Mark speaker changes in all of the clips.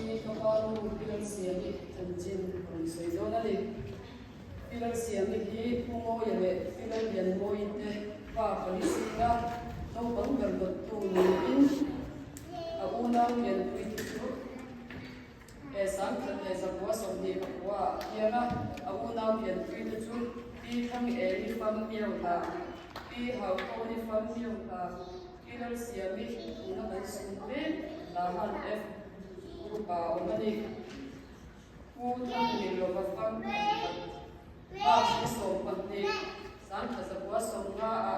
Speaker 1: i kapalu pilar siami tanjin konsoi zona li pilar siami hi pungo yale pilar yan mo ite pa palisina no pang berbot tu in a unang yan tuitu e sang khan e sakwa somdi kapwa yana a unang yan tuitu pi thang e ni fam miau ta pi hau ko ni fam miau ta pilar siami una ban sumpe lahan f rupa omani ku thang ni lo ba fam ba si so pati sang kha sakwa somga a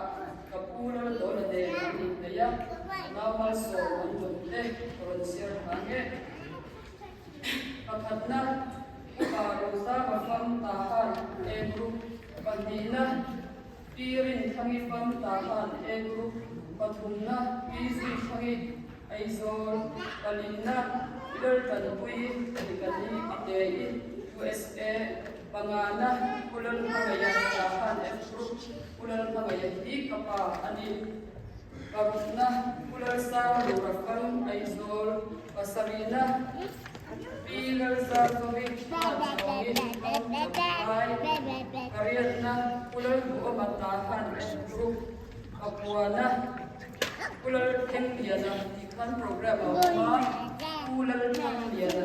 Speaker 1: kapura do la de ni naya namal so mandum te koron sir hange pakhatna ka roza ba fam ta han e group pandina pirin thangi fam ta han e group pathumna pc thangi aizor palina pilar tanpui nikani itei usa pangana pulan pangaya ta han e group pulan pangaya hi kapa ani karuna pular sa rafal aizor pasarina pilar sa tobi Kariyana pular buo matahan group Papuana pular Kendiana ikan program apa pular Kendiana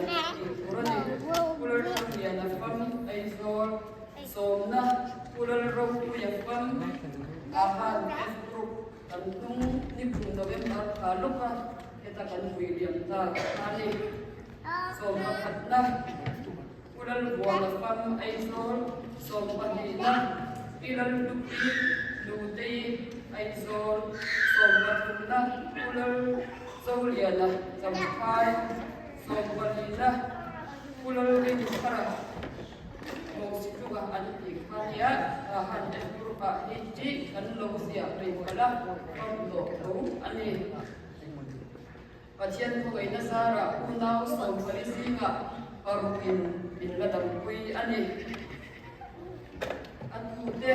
Speaker 1: kurani pular Kendiana fam aizor somna pular roku ya fam ahan group kantung ni pun November kalupa kita kan William ta ani somna katna pular buang fam aizor sompahina pilar dupi lutei aizor sompahina pular zauliana zampai sompahina pular rinukara mosituga anti khania tahan berupa hiji kan losia ribala kondo ani pasien ko ina sara unau sompalisinga parukin binladam kui ani atude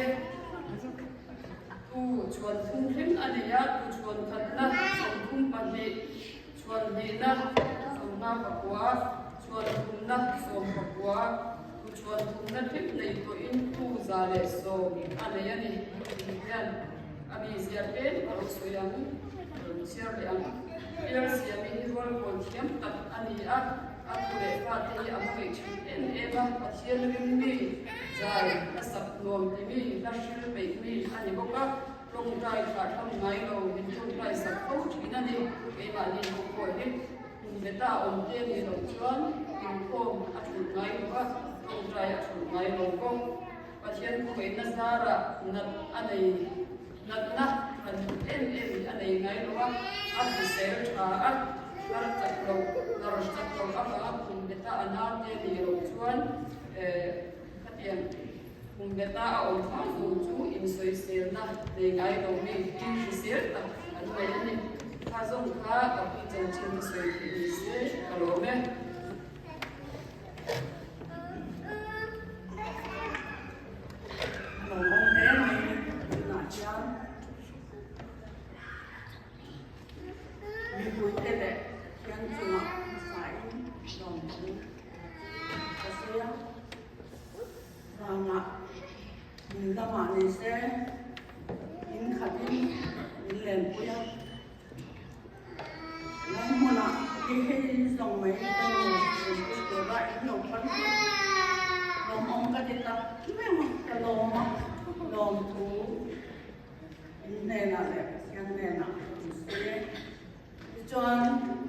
Speaker 1: tu chuan thum hrim ania tu chuan khatna thum pali chuan hina somna pakwa chuan thumna som pakwa tu chuan thumna thip nei to in tu zale so ania ni yan abi ziaten aro soyam siar yang pilar siami rol kon thiam tak ania akure pate amai chuten eba pathian rimmi zai asap nom timi lashil pe mi ani boka long dai kha tham ngai lo hin thun dai sak ko thina ni ke ma ni ko ni beta om te ni lo chuan in ko athu ngai ba long dai athu ngai lo ko pathian ko ina sara nat anei nat na an en anei ngai lo wa athu ser tha at nartak lo nartak lo apa pun beta anate ni lo chuan katian pun beta on phang tu chu in soi sel na de ngai lo mi ki sel ta an mai ni kha zong kha ka pi chen chen soi ki se ka lo me no mong te mai na cha mi ku te de yang cuma sai dong kasih sama minta manis in khatin in len puya nang mona ihe song mai to ba no pan lom ong ka dita memo ka lom tu in ne na le yang ne na chuan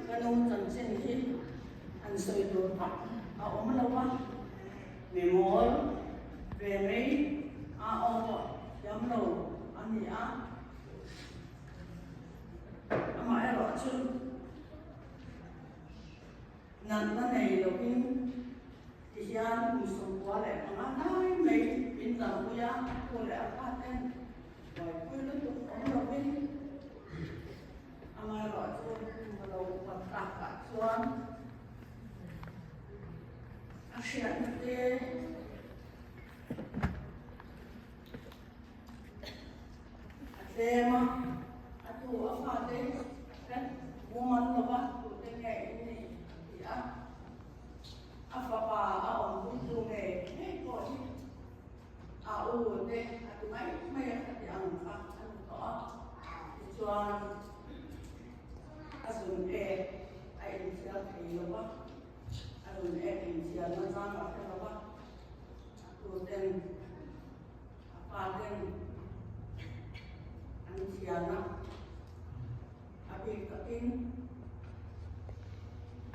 Speaker 1: kanung chan chen hi an soi do pa a om lo wa memor ve mei a o yam lo ani a ama ero chu nan na nei lo in ti hian mu som kwa le anga nai mei in ta pu ya ko le a pa ten wai pui lu tu om lo in ama ero chu ma lo pa ta ka chuan a hriat na te tema atu apa te kan woman lo ba tu te ngai ni ya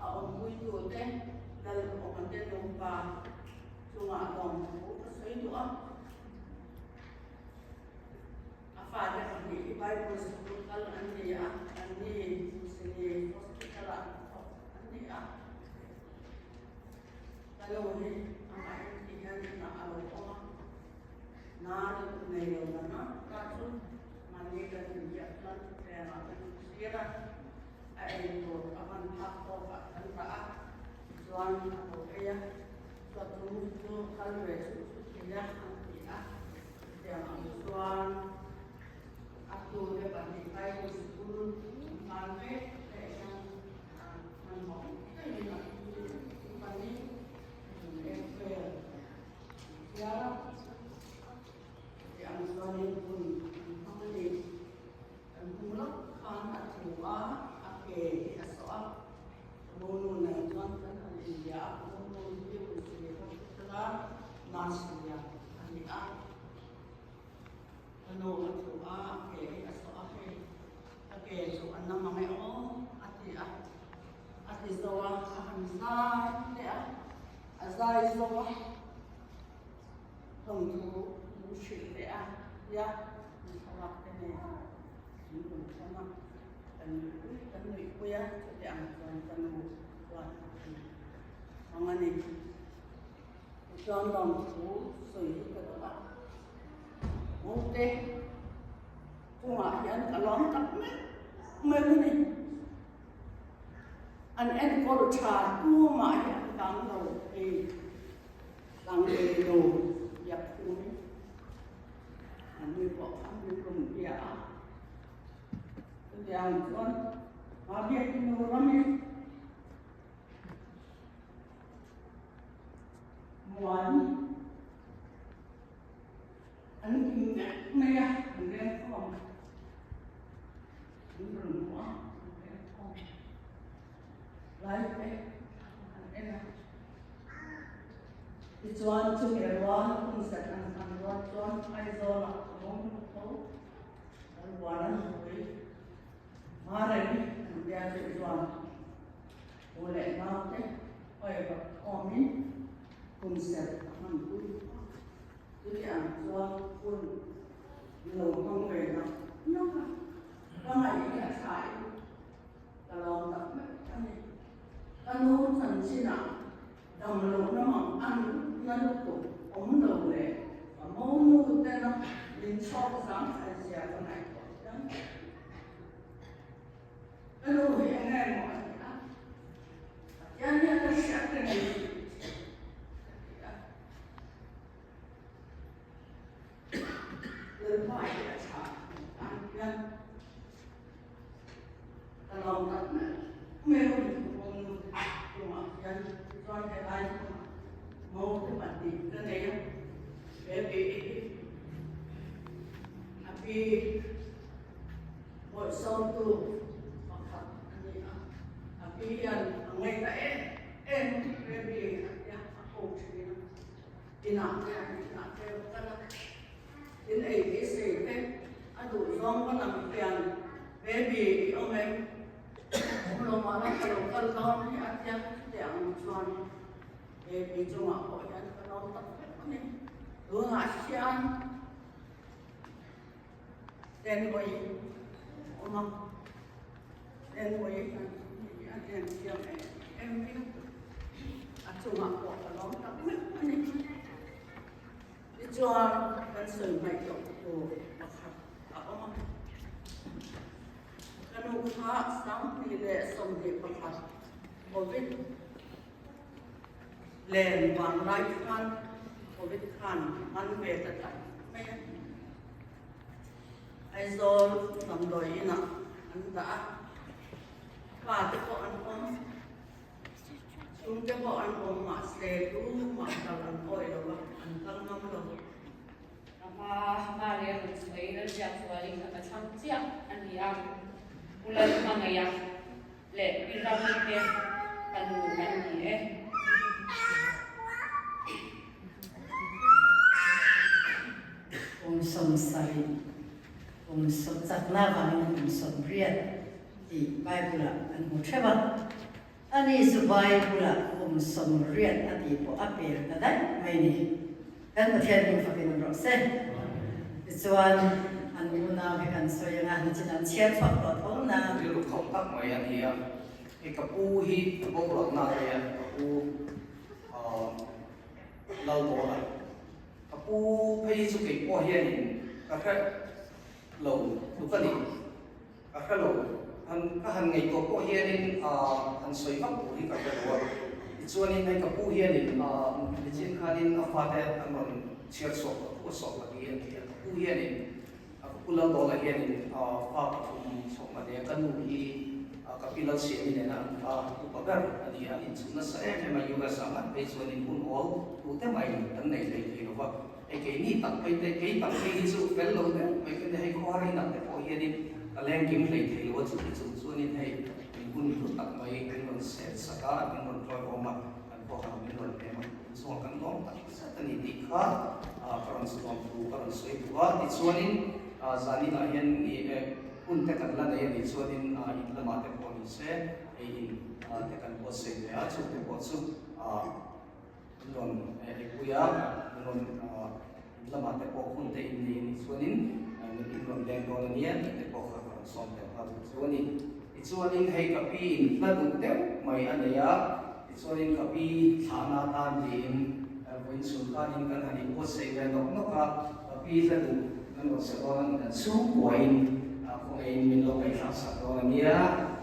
Speaker 2: ông vui tuổi thế là có vấn đề đồng bà chung ạ đồng cũng có sấy nữa phải là cái Bible school kalau andi sini hospital andi kalau ni amat tinggal na awak na ni na kasus mandi dan dia kan kerana sira ai tu aman hakko kan tak tuan atau ayah suatu tu kalau itu dia yang tuan aku dapat dikai sepuluh sampai yang nampak ini nak ini ya yang suami pun mengambil mulak kan tua akhir soal bulu yang tuan kan dia bulu dia bersih telah nasinya ania ano tua akhir soal akhir soal nama meo ati soal hamzah ya azai soal đồng thu vũ sự để ăn ya mình không học cái này mình cũng không học tận người quê để ăn tận ngủ toàn xong anh này cho đồng thu sử dụng cái đó ngủ tê chung lại dẫn cả lóm tắt mê này anh em có được trà cua mãi đang đầu thì đang về đồ dập khuôn người bỏ người cùng kia yang tuan habis itu ramai muani anh nghe nghe không đúng rồi quá không lại cái anh Tuan tu kerana misalkan tuan aizola mungkin buanan boleh mari dia tuan boleh nanti ayah kami konsep mampu jadi tuan pun belum mengenal nama nama ini saya kalau tak kami kalau sanjina dalam nama ăn tụ ống đầu lệ và mẫu nu tên nó đến so sáng phải xẻ con này cái đồ thì anh em mọi người ăn cho nên nó sẽ cái này từ ngoài để xả ăn nhân ta lòng thật mê hồn của mọi dân cho cái ai mau cái bản tin cái này để bị api mỗi sau tu hoặc api ngay tại em để bị ya aku sini ina cái đến ấy cái gì thế anh đủ rong có làm tiền để bị ông em ông lo mà nó kalau kalau ni aja yang cuan bị trung học hội anh có nói tập hết này đối ngại xe anh đen quay ông đen quay anh đen chiều này em biết trung học hội là nó tập hết này đi cho anh xử mày kiểu đồ bậc học ông cái nụ khá sáng thì lệ xong thì bậc học Covid lên bằng lại khăn Covid khăn ăn về tất cả mấy ai rồi nằm đồi nè anh đã và cái bộ anh ôm chúng cái bộ anh ôm mà xe đủ mà tao anh ôi rồi anh tăng năm rồi
Speaker 1: mà liền thấy nó giang xoay là cái thằng chiếc anh đi ăn ulan mà ngày ăn lệ đi ra bên kia anh ngủ anh đi ấy
Speaker 3: sông sari sông giặc na vàng sông riết thì Bible anh một chế vật anh ấy subai pula som riat ati po apel na dai mai ni kan ma thian ni fakin ro se chuan an una ve kan so yang an chin an chian phak lo thong na
Speaker 4: cái lúc không tắc mày anh thì cái cặp u hi bông lợn nào vậy cặp u lâu tổ là cặp u hay chụp cái qua hiện cặp cái lẩu đúng cái gì cặp cái lẩu han ngày tổ qua hiện nên han soi phát bụi cặp cái lẩu cho nên hay cặp u hiện nên trên khai nên phát cái anh còn chia sẻ của sổ là cái hiện cặp u hiện nên cặp u lâu tổ là hiện nên phát sổ mà để cái nuôi kapilau siya ni na upagar ani alin suna sa may yoga sama pe suanin pun all ute mai tan nei lei ki ro e ke ni tak pe te ke tak pe su fel lo de me ke nei ko hari na te ko ye ni aleng kim lei thei lo chu chu suanin hei min pun tu tak mai ke non se saka min non troi oma an ko ha min non pe ma so kan long tak sa tan ni dikha karon su tu karon soi tu ti suanin zani na hian ni pun te kan la nei ni suanin in lama te ko ni se e in te kan ko se ne a chu te ko chu non e kuya non lama te ko kun te in ni suanin ni non leng do ni te ko ka som te ha suanin i suanin hei ka pi in la du te mai ania i suanin ka pi thana tan din win sun ka din kan ani ko se ne no ka pi la du nan ko se ko nan su ko in kung ay minlo kay sa doon niya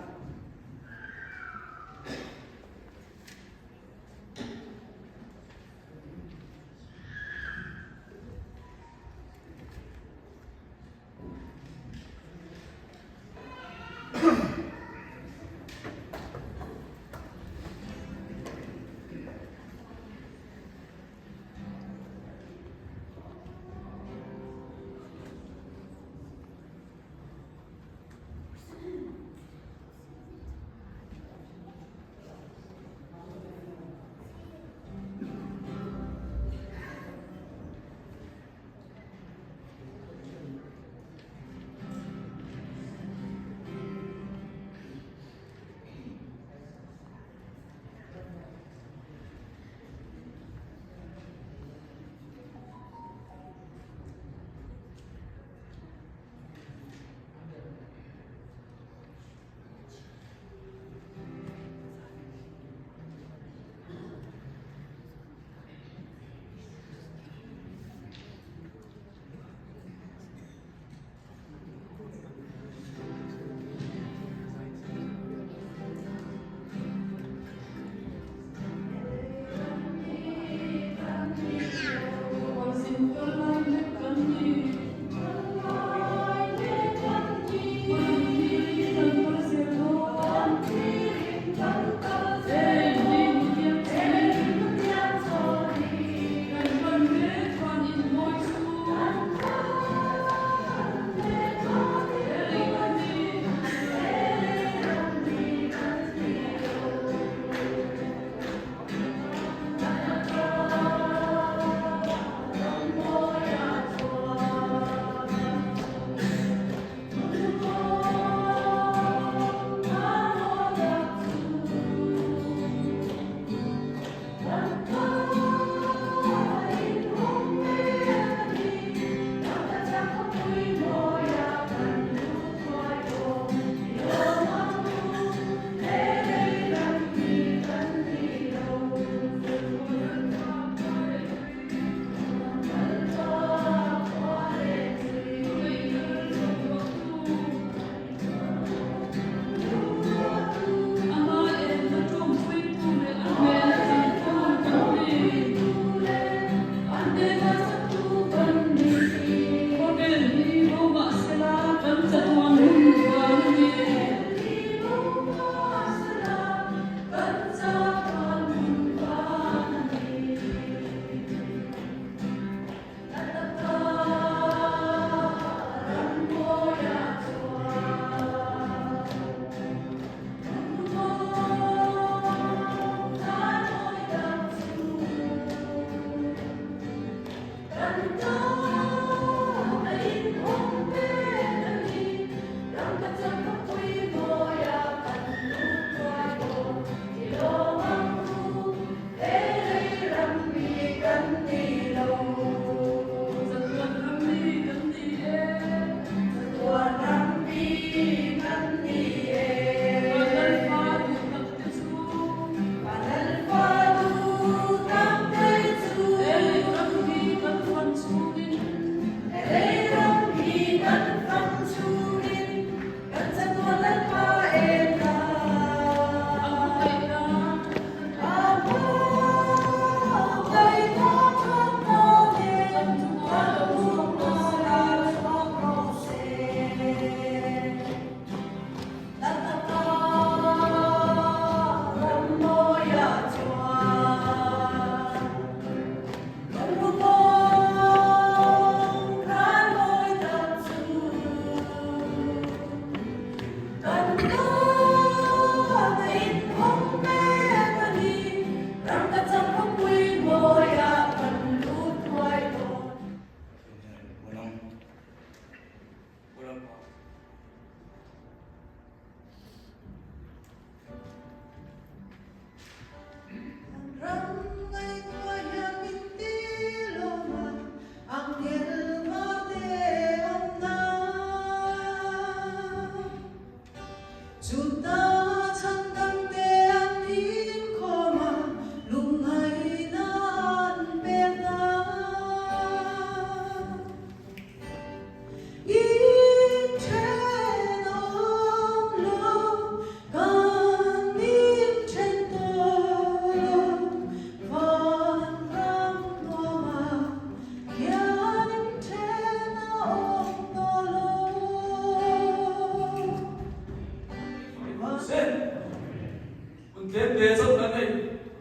Speaker 5: देश में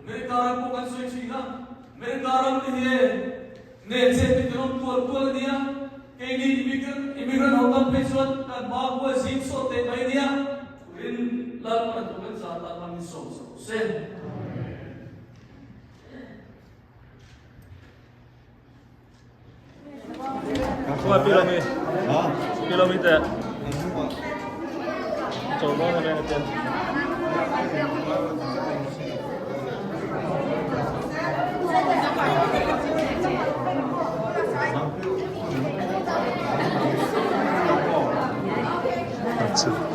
Speaker 5: मेरे कारण को कंसोई चीना मेरे कारण नहीं है ने से पितरों को दिया कई नी इमिग्रेंट होगा पेशवत का बाप को जीत सोते भाई दिया इन लाल पर तो जाता हम सो से
Speaker 6: Kuva kilometer. Coba na natin. That's it.